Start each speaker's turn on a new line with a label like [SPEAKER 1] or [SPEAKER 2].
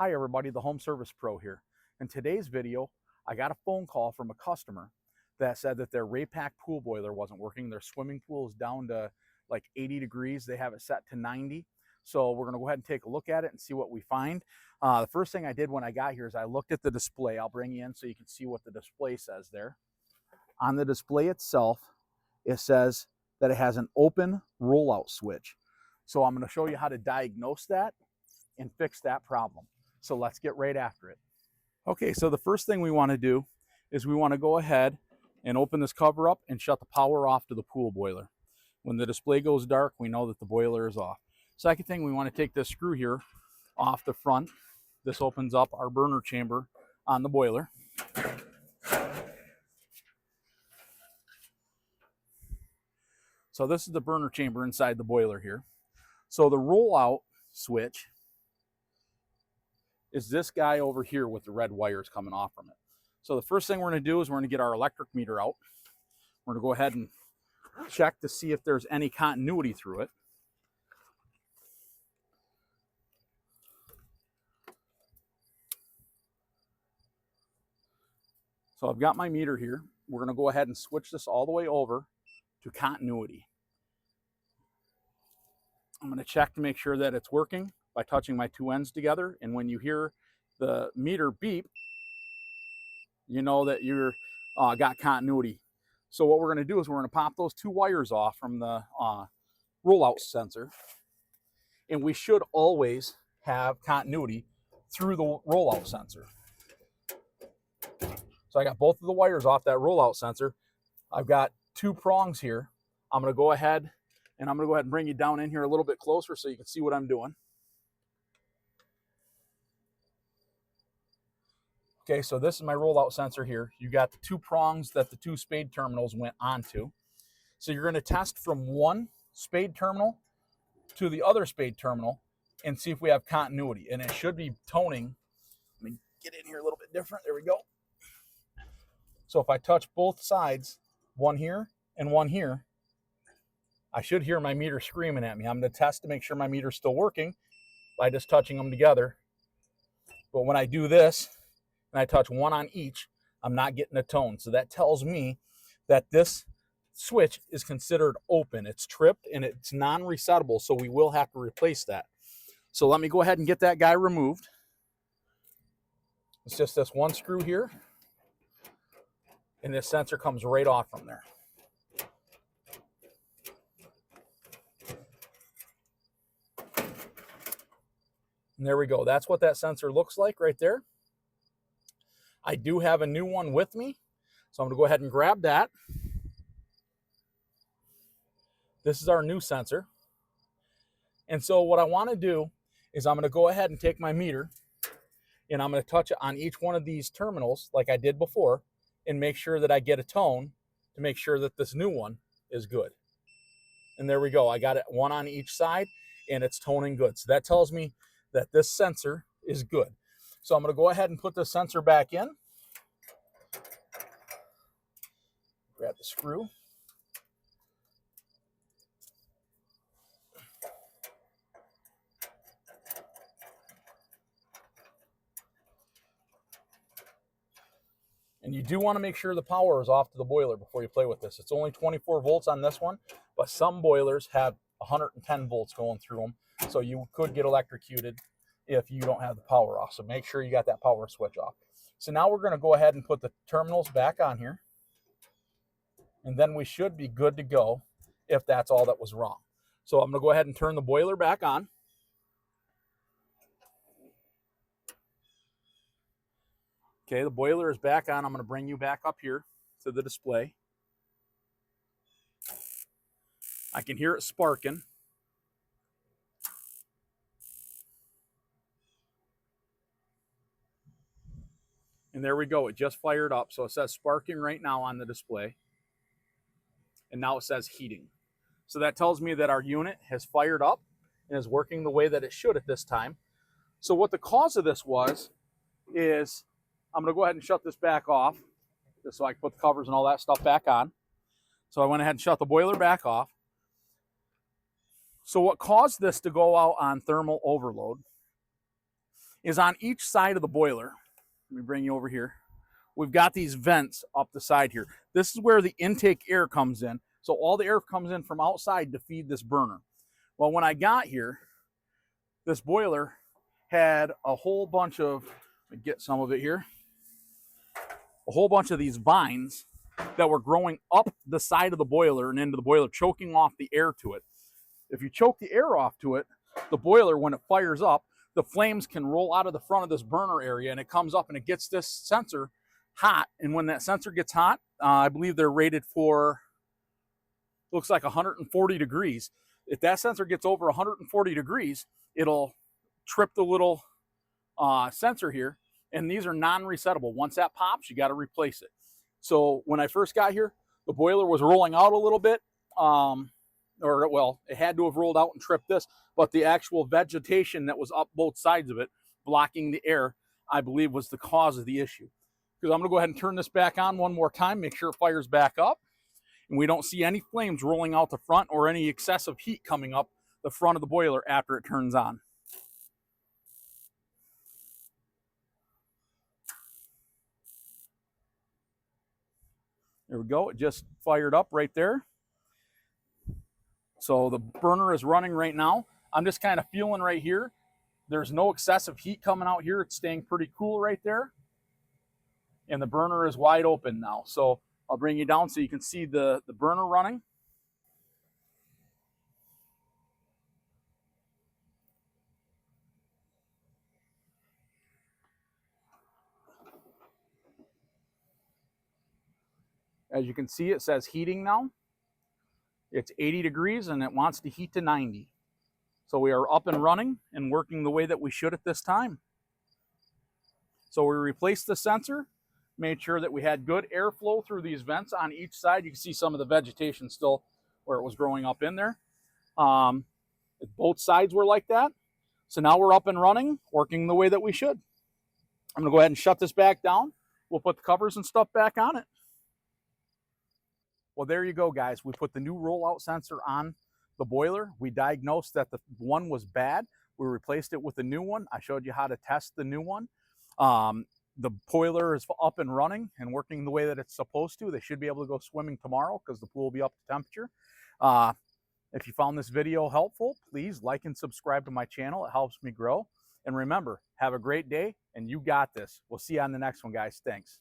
[SPEAKER 1] Hi everybody, the Home Service Pro here. In today's video, I got a phone call from a customer that said that their Raypak pool boiler wasn't working. Their swimming pool is down to like 80 degrees. They have it set to 90. So we're gonna go ahead and take a look at it and see what we find. The first thing I did when I got here is I looked at the display. I'll bring you in so you can see what the display says there. On the display itself, it says that it has an open rollout switch. So I'm gonna show you how to diagnose that and fix that problem. So let's get right after it. Okay, so the first thing we want to do is we want to go ahead and open this cover up and shut the power off to the pool boiler. When the display goes dark, we know that the boiler is off. Second thing, we want to take this screw here off the front. This opens up our burner chamber on the boiler. So this is the burner chamber inside the boiler here. So the rollout switch is this guy over here with the red wires coming off from it. So the first thing we're going to do is we're going to get our electric meter out. We're going to go ahead and check to see if there's any continuity through it. So I've got my meter here. We're going to go ahead and switch this all the way over to continuity. I'm going to check to make sure that it's working by touching my two ends together. And when you hear the meter beep, you know that you're got continuity. So what we're going to do is we're going to pop those two wires off from the rollout sensor. And we should always have continuity through the rollout sensor. So I got both of the wires off that rollout sensor. I've got two prongs here. I'm going to go ahead and bring you down in here a little bit closer so you can see what I'm doing. Okay, so this is my rollout sensor here. You got the two prongs that the two spade terminals went onto. So you're going to test from one spade terminal to the other spade terminal and see if we have continuity. And it should be toning. Let me get in here a little bit different. There we go. So if I touch both sides, one here and one here, I should hear my meter screaming at me. I'm going to test to make sure my meter's still working by just touching them together. But when I do this, and I touch one on each, I'm not getting a tone. So that tells me that this switch is considered open. It's tripped and it's non-resettable, so we will have to replace that. So let me go ahead and get that guy removed. It's just this one screw here, and this sensor comes right off from there. And there we go. That's what that sensor looks like right there. I do have a new one with me, so I'm going to go ahead and grab that. This is our new sensor. And so what I want to do is I'm going to go ahead and take my meter, and I'm going to touch it on each one of these terminals like I did before and make sure that I get a tone to make sure that this new one is good. And there we go. I got it one on each side, and it's toning good. So that tells me that this sensor is good. So I'm going to go ahead and put the sensor back in. Grab the screw. And you do want to make sure the power is off to the boiler before you play with this. It's only 24 volts on this one, but some boilers have 110 volts going through them. So you could get electrocuted if you don't have the power off. So make sure you got that power switch off. So now we're going to go ahead and put the terminals back on here. And then we should be good to go if that's all that was wrong. So I'm going to go ahead and turn the boiler back on. Okay, the boiler is back on. I'm going to bring you back up here to the display. I can hear it sparking. And there we go. It just fired up. So it says sparking right now on the display. And now it says heating. So that tells me that our unit has fired up and is working the way that it should at this time. So what the cause of this was is I'm going to go ahead and shut this back off just so I can put the covers and all that stuff back on. So I went ahead and shut the boiler back off. So what caused this to go out on thermal overload is on each side of the boiler. Let me bring you over here. We've got these vents up the side here. This is where the intake air comes in. So all the air comes in from outside to feed this burner. Well, when I got here, this boiler had a whole bunch of, let me get some of it here, a whole bunch of these vines that were growing up the side of the boiler and into the boiler, choking off the air to it. If you choke the air off to it, the boiler, when it fires up, the flames can roll out of the front of this burner area, and it comes up and it gets this sensor hot. And when that sensor gets hot, I believe they're rated for, looks like 140 degrees. If that sensor gets over 140 degrees, it'll trip the little sensor here, and these are non-resettable. Once that pops, you got to replace it. So when I first got here, the boiler was rolling out a little bit, or well, it had to have rolled out and tripped this, but the actual vegetation that was up both sides of it, blocking the air, I believe was the cause of the issue. Because I'm going to go ahead and turn this back on one more time, make sure it fires back up, and we don't see any flames rolling out the front or any excessive heat coming up the front of the boiler after it turns on. There we go. It just fired up right there. So the burner is running right now. I'm just kind of feeling right here. There's no excessive heat coming out here. It's staying pretty cool right there. And the burner is wide open now. So I'll bring you down so you can see the burner running. As you can see, it says heating now. It's 80 degrees and it wants to heat to 90. So we are up and running and working the way that we should at this time. So we replaced the sensor, made sure that we had good airflow through these vents on each side. You can see some of the vegetation still where it was growing up in there. Both sides were like that. So now we're up and running, working the way that we should. I'm gonna go ahead and shut this back down. We'll put the covers and stuff back on it. Well, there you go, guys. We put the new rollout sensor on the boiler. We diagnosed that the one was bad. We replaced it with a new one. I showed you how to test the new one. The boiler is up and running and working the way that it's supposed to. They should be able to go swimming tomorrow because the pool will be up to temperature. If you found this video helpful, please like and subscribe to my channel. It helps me grow. And remember, have a great day, and you got this. We'll see you on the next one, guys. Thanks.